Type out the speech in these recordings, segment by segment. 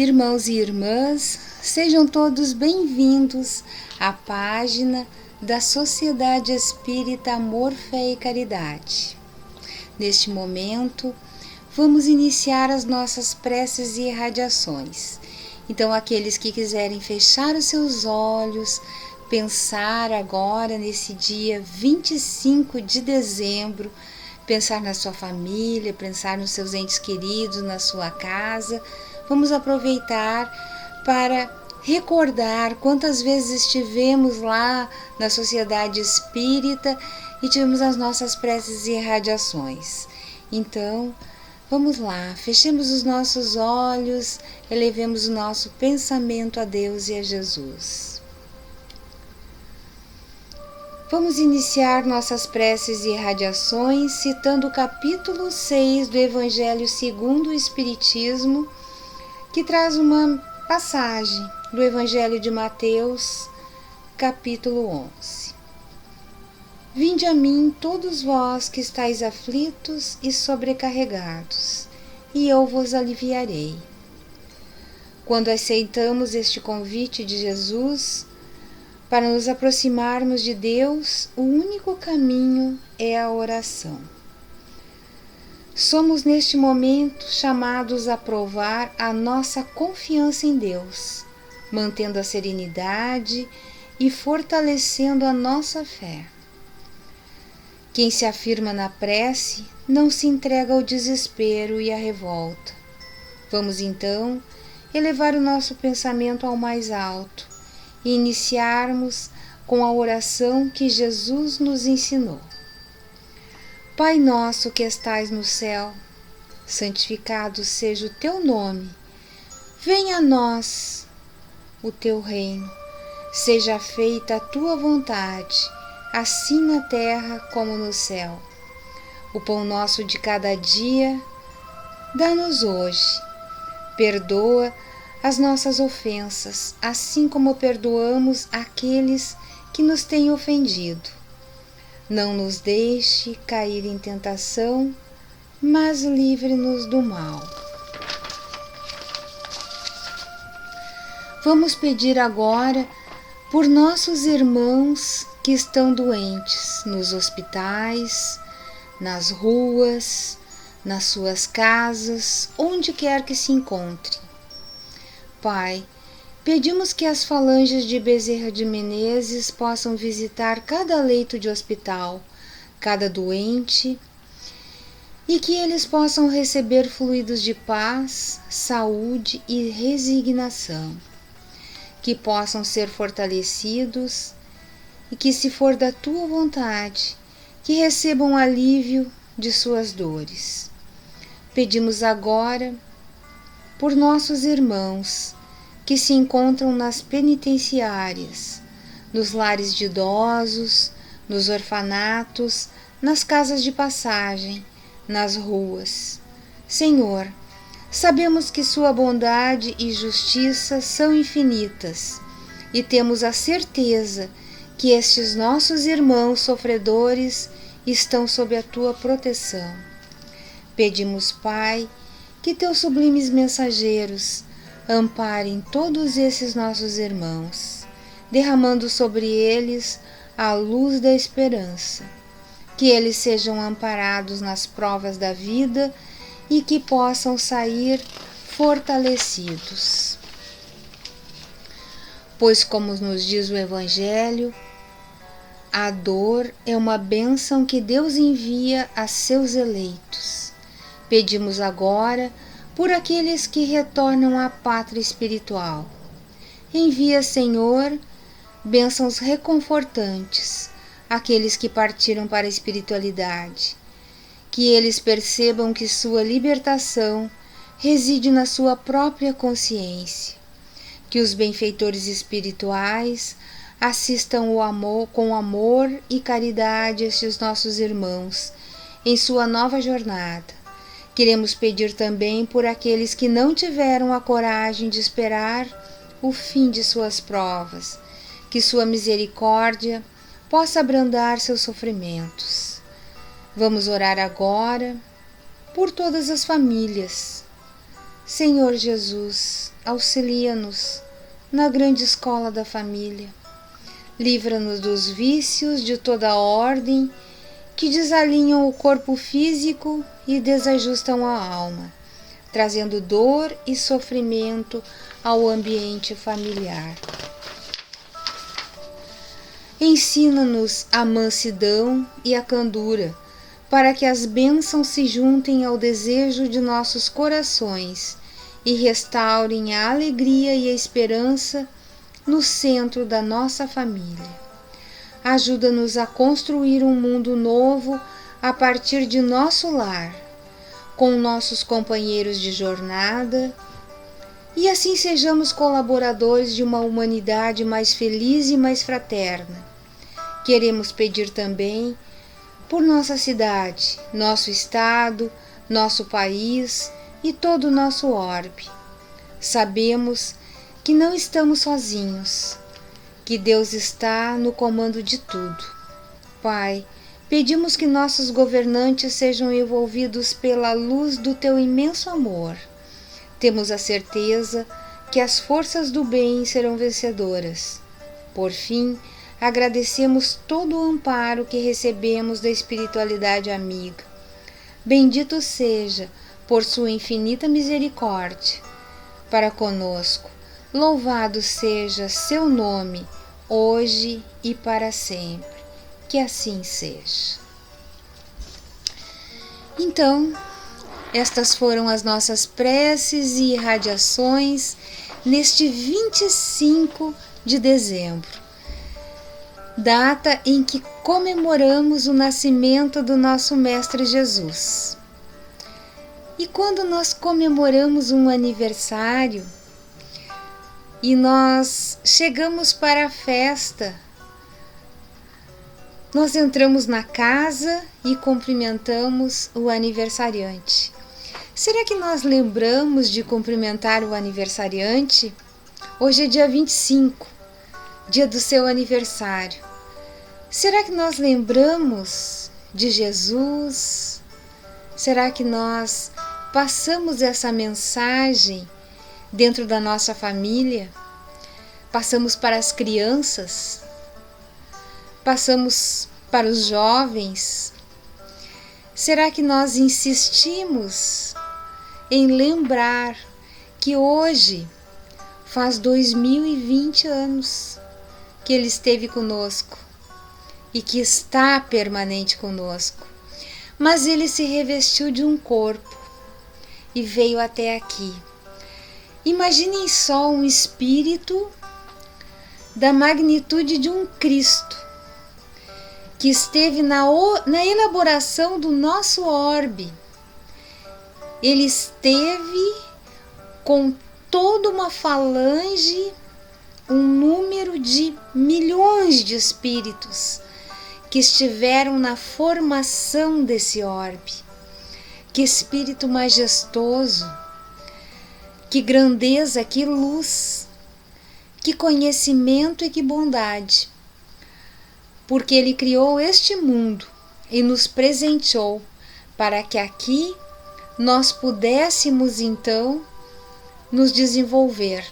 Irmãos e irmãs, sejam todos bem-vindos à página da Sociedade Espírita Amor, Fé e Caridade. Neste momento, vamos iniciar as nossas preces e irradiações. Então, aqueles que quiserem fechar os seus olhos, pensar agora nesse dia 25 de dezembro, pensar na sua família, pensar nos seus entes queridos, na sua casa. Vamos aproveitar para recordar quantas vezes estivemos lá na Sociedade Espírita e tivemos as nossas preces e irradiações. Então, vamos lá, fechemos os nossos olhos, elevemos o nosso pensamento a Deus e a Jesus. Vamos iniciar nossas preces e irradiações citando o capítulo 6 do Evangelho segundo o Espiritismo, que traz uma passagem do Evangelho de Mateus, capítulo 11. Vinde a mim todos vós que estáis aflitos e sobrecarregados, e eu vos aliviarei. Quando aceitamos este convite de Jesus, para nos aproximarmos de Deus, o único caminho é a oração. Somos neste momento chamados a provar a nossa confiança em Deus, mantendo a serenidade e fortalecendo a nossa fé. Quem se afirma na prece não se entrega ao desespero e à revolta. Vamos então elevar o nosso pensamento ao mais alto e iniciarmos com a oração que Jesus nos ensinou. Pai nosso que estais no céu, santificado seja o teu nome. Venha a nós o teu reino. Seja feita a tua vontade, assim na terra como no céu. O pão nosso de cada dia, dá-nos hoje. Perdoa as nossas ofensas, assim como perdoamos aqueles que nos têm ofendido. Não nos deixe cair em tentação, mas livre-nos do mal. Vamos pedir agora por nossos irmãos que estão doentes nos hospitais, nas ruas, nas suas casas, onde quer que se encontrem. Pai, pedimos que as falanges de Bezerra de Menezes possam visitar cada leito de hospital, cada doente, e que eles possam receber fluidos de paz, saúde e resignação, que possam ser fortalecidos e que, se for da tua vontade, que recebam alívio de suas dores. Pedimos agora por nossos irmãos que se encontram nas penitenciárias, nos lares de idosos, nos orfanatos, nas casas de passagem, nas ruas. Senhor, sabemos que sua bondade e justiça são infinitas e temos a certeza que estes nossos irmãos sofredores estão sob a tua proteção. Pedimos, Pai, que teus sublimes mensageiros amparem todos esses nossos irmãos, derramando sobre eles a luz da esperança, que eles sejam amparados nas provas da vida e que possam sair fortalecidos. Pois, como nos diz o Evangelho, a dor é uma bênção que Deus envia a seus eleitos. Pedimos agora por aqueles que retornam à pátria espiritual. Envia, Senhor, bênçãos reconfortantes àqueles que partiram para a espiritualidade, que eles percebam que sua libertação reside na sua própria consciência, que os benfeitores espirituais assistam com amor e caridade estes nossos irmãos em sua nova jornada. Queremos pedir também por aqueles que não tiveram a coragem de esperar o fim de suas provas, que sua misericórdia possa abrandar seus sofrimentos. Vamos orar agora por todas as famílias, Senhor Jesus, auxilia-nos na grande escola da família. Livra-nos dos vícios de toda ordem que desalinham o corpo físico e desajustam a alma, trazendo dor e sofrimento ao ambiente familiar. Ensina-nos a mansidão e a candura, para que as bênçãos se juntem ao desejo de nossos corações e restaurem a alegria e a esperança no centro da nossa família. Ajuda-nos a construir um mundo novo a partir de nosso lar, com nossos companheiros de jornada, e assim sejamos colaboradores de uma humanidade mais feliz e mais fraterna. Queremos pedir também por nossa cidade, nosso estado, nosso país e todo o nosso orbe. Sabemos que não estamos sozinhos, que Deus está no comando de tudo. Pai, pedimos que nossos governantes sejam envolvidos pela luz do Teu imenso amor. Temos a certeza que as forças do bem serão vencedoras. Por fim, agradecemos todo o amparo que recebemos da espiritualidade amiga. Bendito seja, por sua infinita misericórdia, para conosco. Louvado seja seu nome, hoje e para sempre. Que assim seja. Então, estas foram as nossas preces e irradiações neste 25 de dezembro, data em que comemoramos o nascimento do nosso Mestre Jesus. E quando nós comemoramos um aniversário e nós chegamos para a festa, nós entramos na casa e cumprimentamos o aniversariante. Será que nós lembramos de cumprimentar o aniversariante? Hoje é dia 25, dia do seu aniversário. Será que nós lembramos de Jesus? Será que nós passamos essa mensagem dentro da nossa família? Passamos para as crianças? Passamos para os jovens? Será que nós insistimos em lembrar que hoje faz 2020 anos que Ele esteve conosco e que está permanente conosco, mas Ele se revestiu de um corpo e veio até aqui. Imaginem só um espírito da magnitude de um Cristo, que esteve na elaboração do nosso orbe. Ele esteve com toda uma falange, um número de milhões de espíritos que estiveram na formação desse orbe. Que espírito majestoso, que grandeza, que luz, que conhecimento e que bondade. Porque Ele criou este mundo e nos presenteou para que aqui nós pudéssemos então nos desenvolver.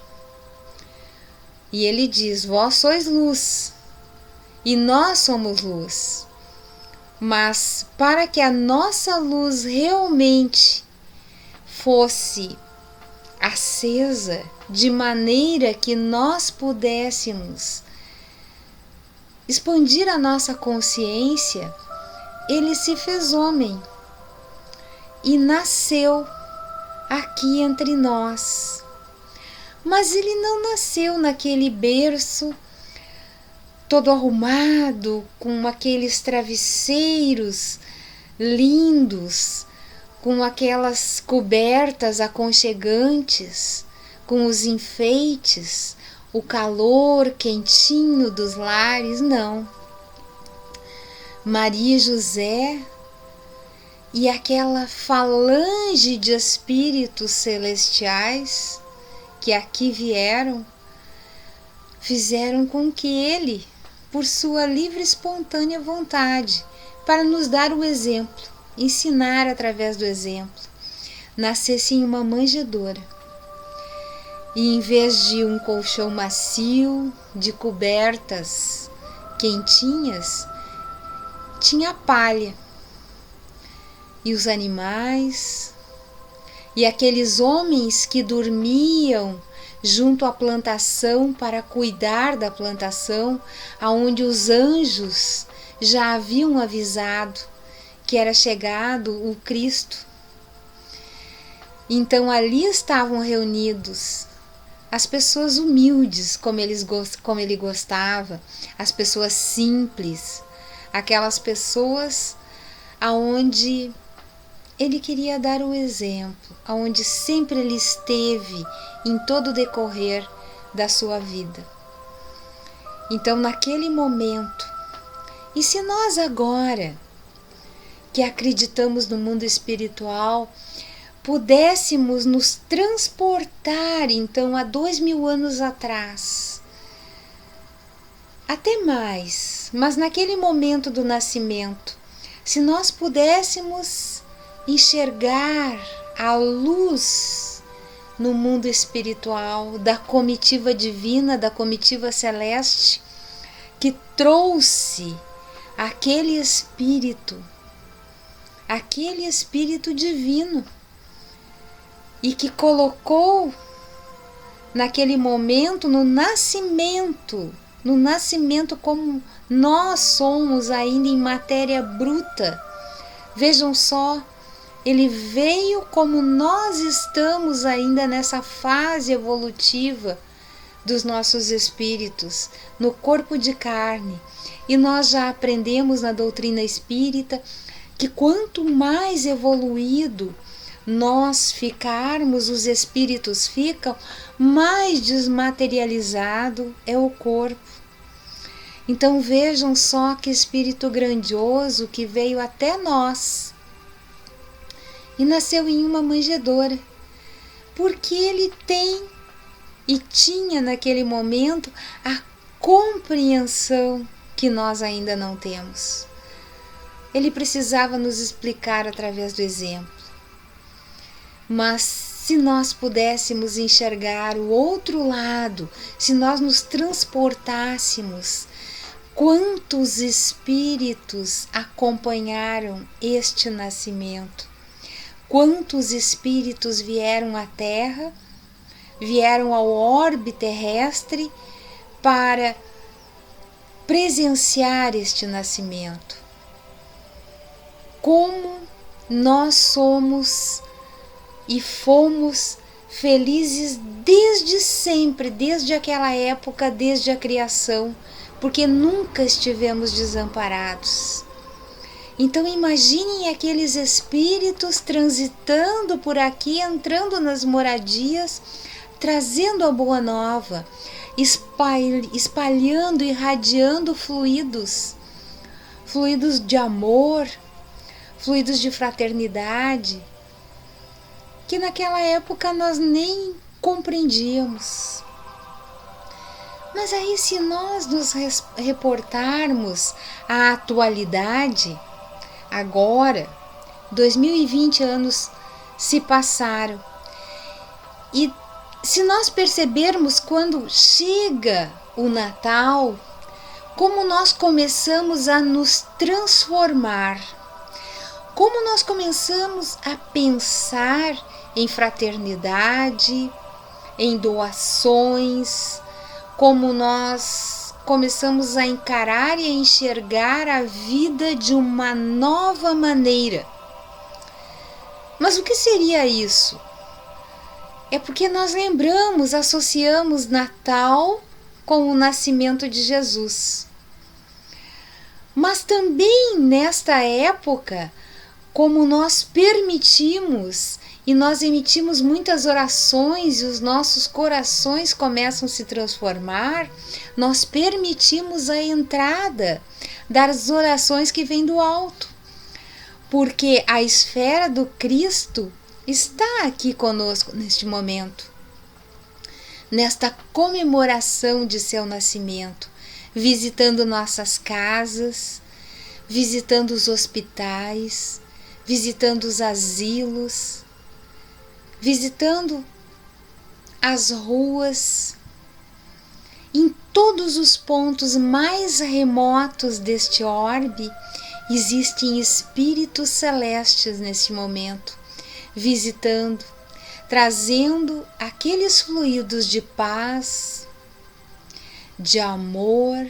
E Ele diz: vós sois luz e nós somos luz. Mas para que a nossa luz realmente fosse acesa de maneira que nós pudéssemos expandir a nossa consciência, Ele se fez homem e nasceu aqui entre nós. Mas Ele não nasceu naquele berço todo arrumado, com aqueles travesseiros lindos, com aquelas cobertas aconchegantes, com os enfeites, o calor quentinho dos lares, não. Maria e José e aquela falange de espíritos celestiais que aqui vieram, fizeram com que Ele, por sua livre e espontânea vontade, para nos dar o exemplo, ensinar através do exemplo, nascesse em uma manjedoura. E em vez de um colchão macio, de cobertas quentinhas, tinha palha. E os animais, e aqueles homens que dormiam junto à plantação para cuidar da plantação, aonde os anjos já haviam avisado que era chegado o Cristo. Então ali estavam reunidos as pessoas humildes, como ele gostava, as pessoas simples, aquelas pessoas aonde ele queria dar o exemplo, aonde sempre ele esteve em todo o decorrer da sua vida. Então, naquele momento, e se nós agora, que acreditamos no mundo espiritual, pudéssemos nos transportar então a 2000 anos atrás, até mais, mas naquele momento do nascimento, se nós pudéssemos enxergar a luz no mundo espiritual da comitiva divina, da comitiva celeste, que trouxe aquele espírito divino e que colocou naquele momento no nascimento como nós somos ainda em matéria bruta. Vejam só, ele veio como nós estamos ainda nessa fase evolutiva dos nossos espíritos, no corpo de carne. E nós já aprendemos na doutrina espírita que quanto mais evoluído nós ficarmos, os espíritos ficam, mais desmaterializado é o corpo. Então vejam só que espírito grandioso que veio até nós e nasceu em uma manjedoura, porque ele tem e tinha naquele momento a compreensão que nós ainda não temos. Ele precisava nos explicar através do exemplo. Mas se nós pudéssemos enxergar o outro lado, se nós nos transportássemos, quantos espíritos acompanharam este nascimento? Quantos espíritos vieram à Terra, vieram ao orbe terrestre para presenciar este nascimento? Como nós somos e fomos felizes desde sempre, desde aquela época, desde a criação, porque nunca estivemos desamparados. Então imaginem aqueles espíritos transitando por aqui, entrando nas moradias, trazendo a boa nova, espalhando, irradiando fluidos de amor, fluidos de fraternidade, que naquela época nós nem compreendíamos. Mas aí, se nós nos reportarmos à atualidade, agora, 2020 anos se passaram, e se nós percebermos quando chega o Natal, como nós começamos a nos transformar, como nós começamos a pensar em fraternidade, em doações, como nós começamos a encarar e a enxergar a vida de uma nova maneira. Mas o que seria isso? É porque nós lembramos, associamos Natal com o nascimento de Jesus. Mas também nesta época, como nós permitimos e nós emitimos muitas orações e os nossos corações começam a se transformar, nós permitimos a entrada das orações que vêm do alto, porque a esfera do Cristo está aqui conosco neste momento, nesta comemoração de seu nascimento, visitando nossas casas, visitando os hospitais, visitando os asilos, visitando as ruas, em todos os pontos mais remotos deste orbe, existem espíritos celestes neste momento, visitando, trazendo aqueles fluidos de paz, de amor,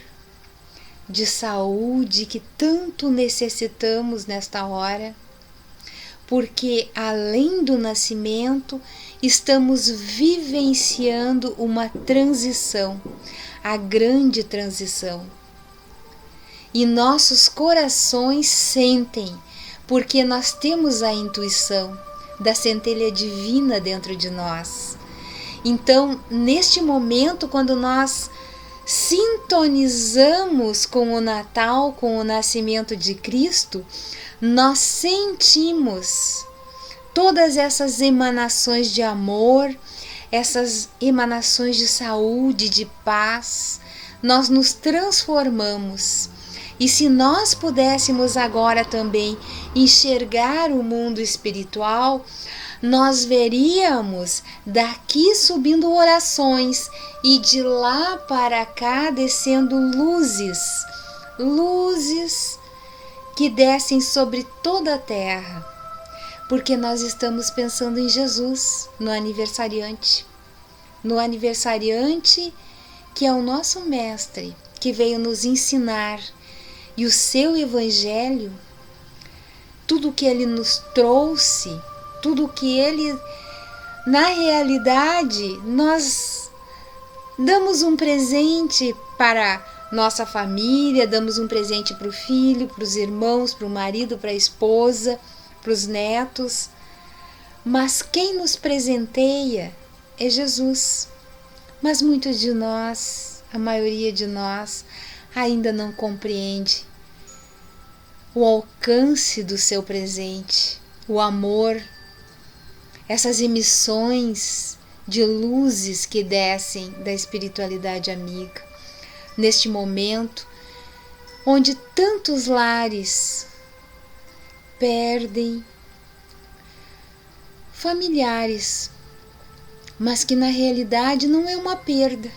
de saúde que tanto necessitamos nesta hora, porque além do nascimento, estamos vivenciando uma transição, a grande transição. E nossos corações sentem, porque nós temos a intuição da centelha divina dentro de nós. Então, neste momento, quando nós sintonizamos com o Natal, com o nascimento de Cristo, nós sentimos todas essas emanações de amor, essas emanações de saúde, de paz. Nós nos transformamos. E se nós pudéssemos agora também enxergar o mundo espiritual, nós veríamos daqui subindo orações e de lá para cá descendo luzes, luzes que descem sobre toda a terra, porque nós estamos pensando em Jesus, no aniversariante que é o nosso mestre, que veio nos ensinar. E o seu evangelho, tudo que ele nos trouxe, tudo que ele, na realidade, nós damos um presente para nossa família, damos um presente para o filho, para os irmãos, para o marido, para a esposa, para os netos. Mas quem nos presenteia é Jesus. Mas muitos de nós, a maioria de nós, ainda não compreende o alcance do seu presente, o amor, essas emissões de luzes que descem da espiritualidade amiga, neste momento onde tantos lares perdem familiares, mas que na realidade não é uma perda.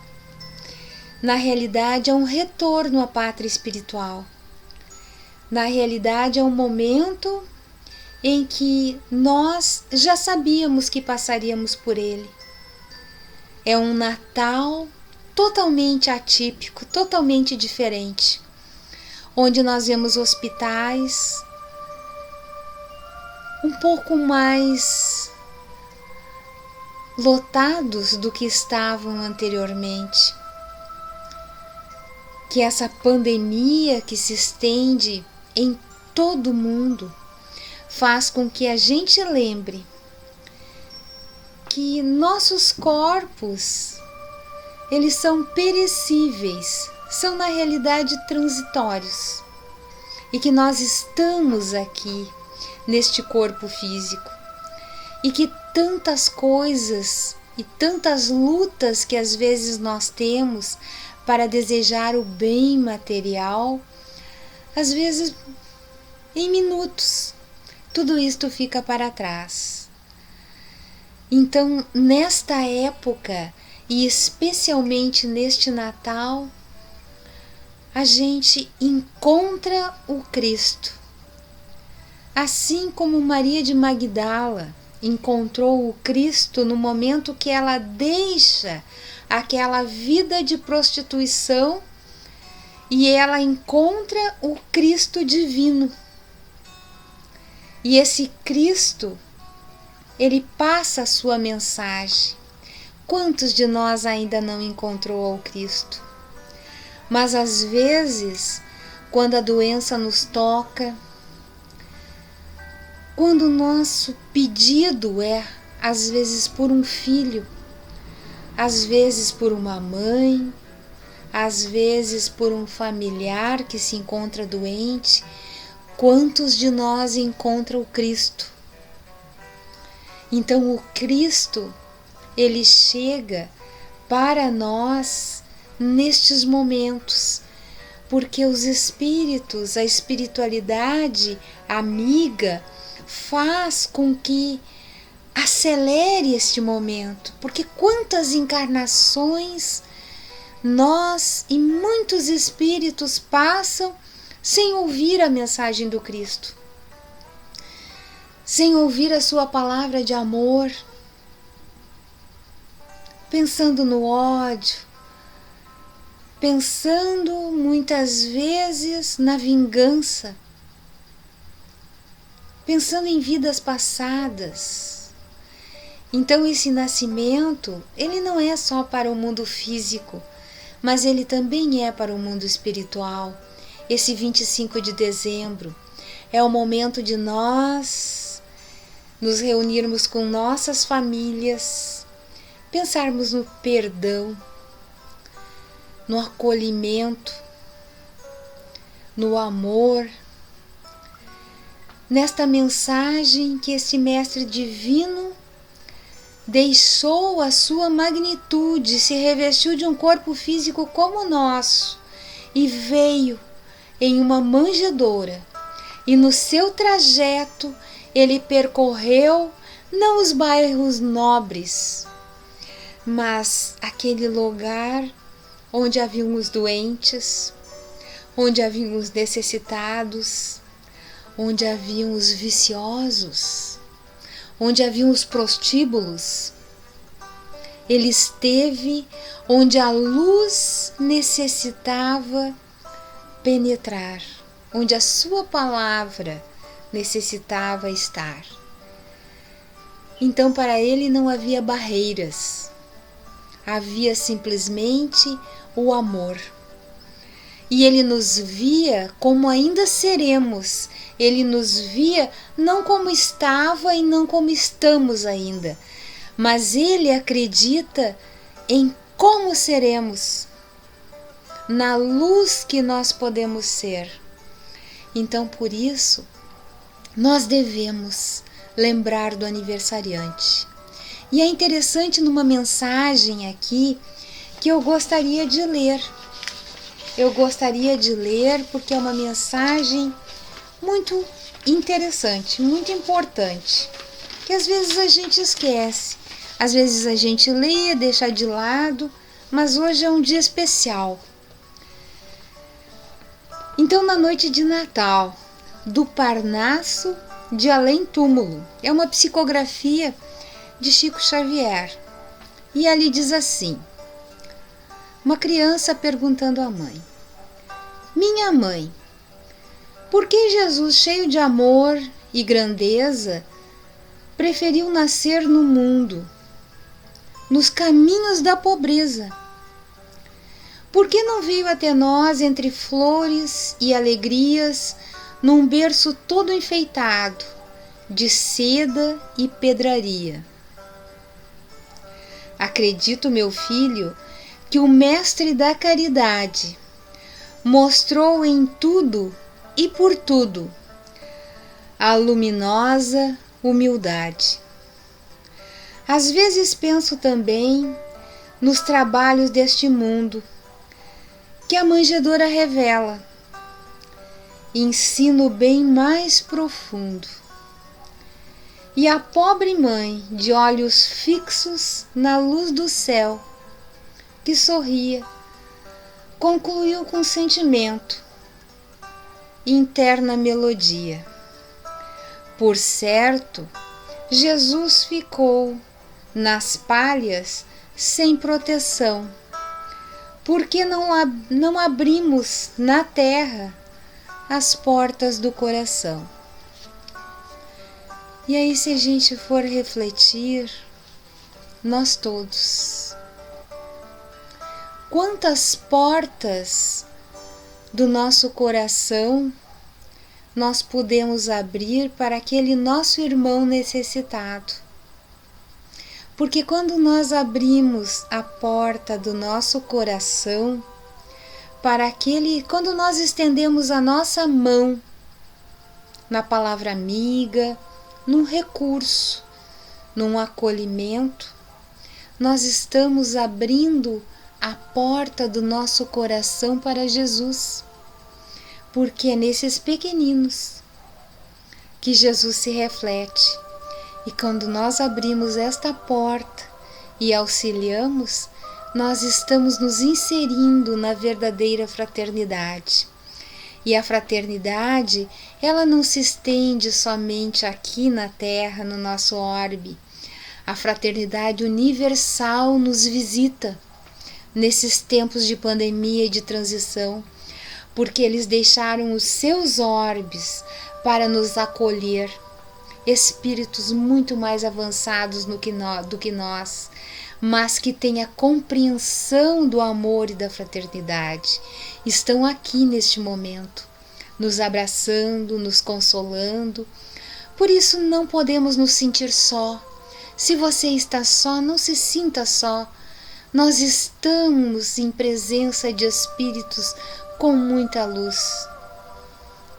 Na realidade é um retorno à pátria espiritual. Na realidade é um momento em que nós já sabíamos que passaríamos por ele. É um Natal totalmente atípico, totalmente diferente, onde nós vemos hospitais um pouco mais lotados do que estavam anteriormente. Que essa pandemia que se estende em todo o mundo faz com que a gente lembre que nossos corpos, eles são perecíveis, são na realidade transitórios, e que nós estamos aqui neste corpo físico, e que tantas coisas e tantas lutas que às vezes nós temos para desejar o bem material, às vezes em minutos, tudo isto fica para trás. Então, nesta época, e especialmente neste Natal, a gente encontra o Cristo. Assim como Maria de Magdala encontrou o Cristo no momento que ela deixa aquela vida de prostituição e ela encontra o Cristo divino. E esse Cristo, ele passa a sua mensagem. Quantos de nós ainda não encontrou ao Cristo? Mas às vezes, quando a doença nos toca, quando o nosso pedido é, às vezes, por um filho, às vezes por uma mãe, às vezes por um familiar que se encontra doente, quantos de nós encontram o Cristo? Então o Cristo, ele chega para nós nestes momentos, porque os espíritos, a espiritualidade amiga, faz com que acelere este momento, porque quantas encarnações nós e muitos espíritos passam sem ouvir a mensagem do Cristo, sem ouvir a sua palavra de amor, pensando no ódio, pensando muitas vezes na vingança, pensando em vidas passadas. Então esse nascimento, ele não é só para o mundo físico, mas ele também é para o mundo espiritual. Esse 25 de dezembro é o momento de nós nos reunirmos com nossas famílias, pensarmos no perdão, no acolhimento, no amor, nesta mensagem que este Mestre Divino deixou a sua magnitude, se revestiu de um corpo físico como o nosso e veio em uma manjedoura. E no seu trajeto ele percorreu não os bairros nobres, mas aquele lugar onde haviam os doentes, onde haviam os necessitados, onde haviam os viciosos, onde haviam os prostíbulos. Ele esteve onde a luz necessitava penetrar, onde a sua palavra necessitava estar. Então para ele não havia barreiras, havia simplesmente o amor. E ele nos via como ainda seremos, ele nos via não como estava e não como estamos ainda, mas ele acredita em como seremos, na luz que nós podemos ser. Então por isso nós devemos lembrar do aniversariante. E é interessante numa mensagem aqui que eu gostaria de ler. Eu gostaria de ler porque é uma mensagem muito interessante, muito importante, que às vezes a gente esquece, às vezes a gente lê, deixa de lado, mas hoje é um dia especial. Então, na noite de Natal, do Parnaso de Além Túmulo, é uma psicografia de Chico Xavier. E ali diz assim: uma criança perguntando à mãe: minha mãe, por que Jesus, cheio de amor e grandeza, preferiu nascer no mundo, nos caminhos da pobreza? Por que não veio até nós entre flores e alegrias, num berço todo enfeitado, de seda e pedraria? Acredito, meu filho, que o Mestre da Caridade mostrou em tudo e por tudo a luminosa humildade. Às vezes penso também nos trabalhos deste mundo que a manjedoura revela, ensino bem mais profundo. E a pobre mãe, de olhos fixos na luz do céu, que sorria, concluiu com sentimento, interna melodia: por certo, Jesus ficou nas palhas sem proteção, porque não abrimos na terra as portas do coração. E aí, se a gente for refletir, nós todos, quantas portas do nosso coração nós podemos abrir para aquele nosso irmão necessitado? Porque quando nós abrimos a porta do nosso coração para aquele, quando nós estendemos a nossa mão na palavra amiga, num recurso, num acolhimento, nós estamos abrindo a porta do nosso coração para Jesus, porque é nesses pequeninos que Jesus se reflete, E quando nós abrimos esta porta e auxiliamos, nós estamos nos inserindo na verdadeira fraternidade. E a fraternidade, ela não se estende somente aqui na Terra, no nosso orbe. A fraternidade universal nos visita nesses tempos de pandemia e de transição, porque eles deixaram os seus orbes para nos acolher, espíritos muito mais avançados do que nós, mas que têm a compreensão do amor e da fraternidade, estão aqui neste momento, nos abraçando, nos consolando. Por isso não podemos nos sentir só. Se você está só, não se sinta só. Nós estamos em presença de espíritos com muita luz.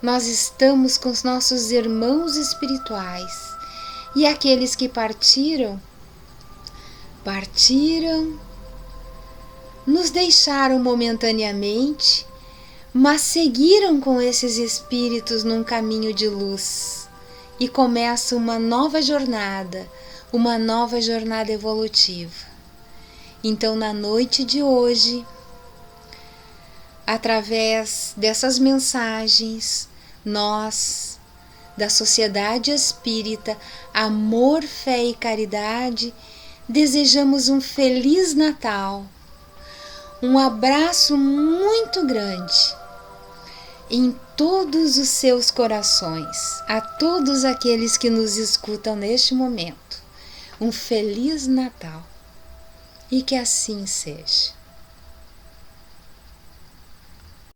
Nós estamos com os nossos irmãos espirituais. E aqueles que partiram, nos deixaram momentaneamente, mas seguiram com esses espíritos num caminho de luz. E começa uma nova jornada evolutiva. Então, na noite de hoje, através dessas mensagens, nós, da Sociedade Espírita Amor, Fé e Caridade, desejamos um Feliz Natal, um abraço muito grande em todos os seus corações, a todos aqueles que nos escutam neste momento. Um Feliz Natal. E que assim seja.